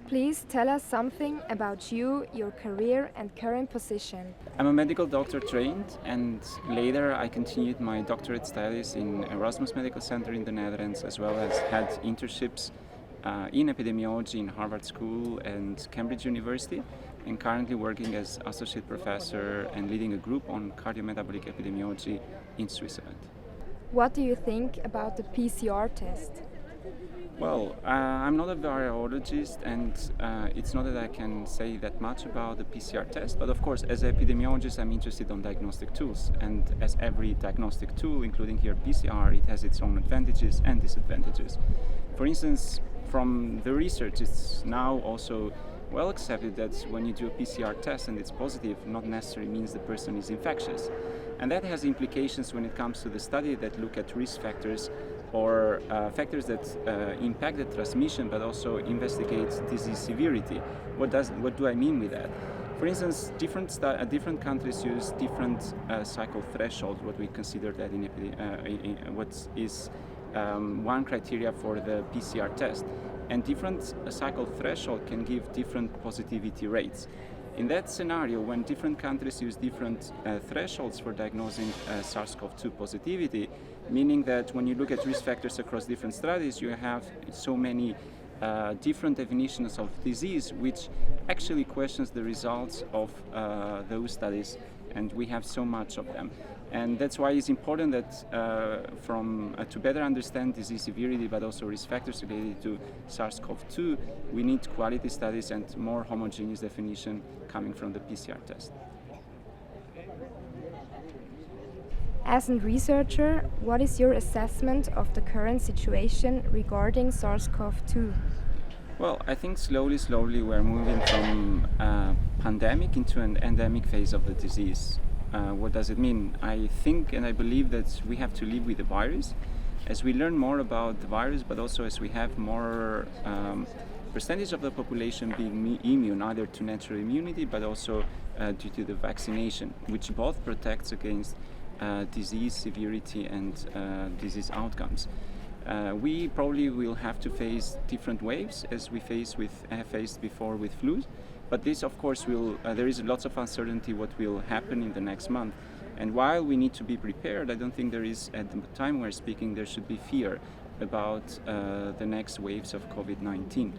Please tell us something about you, your career and current position. I'm a medical doctor trained, and later I continued my doctorate studies in Erasmus Medical Center in the Netherlands, as well as had internships in epidemiology in Harvard School and Cambridge University, and currently working as associate professor and leading a group on cardiometabolic epidemiology in Switzerland. What do you think about the PCR test? Well, I'm not a virologist, and it's not that I can say that much about the PCR test, but of course, as an epidemiologist, I'm interested in diagnostic tools, and as every diagnostic tool, including here PCR, it has its own advantages and disadvantages. For instance, from the research, it's now also well accepted that when you do a PCR test and it's positive, not necessarily means the person is infectious. And that has implications when it comes to the study that look at risk factors or factors that impact the transmission, but also investigate disease severity. What do I mean with that? For instance, different countries use different cycle thresholds, what we consider that what is one criteria for the PCR test. And different cycle threshold can give different positivity rates. In that scenario, when different countries use different thresholds for diagnosing SARS-CoV-2 positivity, meaning that when you look at risk factors across different studies, you have so many different definitions of disease, which actually questions the results of those studies, and we have so much of them. And that's why it's important that to better understand disease severity, but also risk factors related to SARS-CoV-2, we need quality studies and more homogeneous definition coming from the PCR test. As a researcher, what is your assessment of the current situation regarding SARS-CoV-2? Well, I think slowly we're moving from a pandemic into an endemic phase of the disease. What does it mean? I think and I believe that we have to live with the virus. As we learn more about the virus, but also as we have more percentage of the population being immune, either to natural immunity, but also due to the vaccination, which both protects against disease severity and disease outcomes. We probably will have to face different waves as we faced before with flu. But this, of course, there is lots of uncertainty what will happen in the next month. And while we need to be prepared, I don't think there is, at the time we're speaking, there should be fear about the next waves of COVID-19.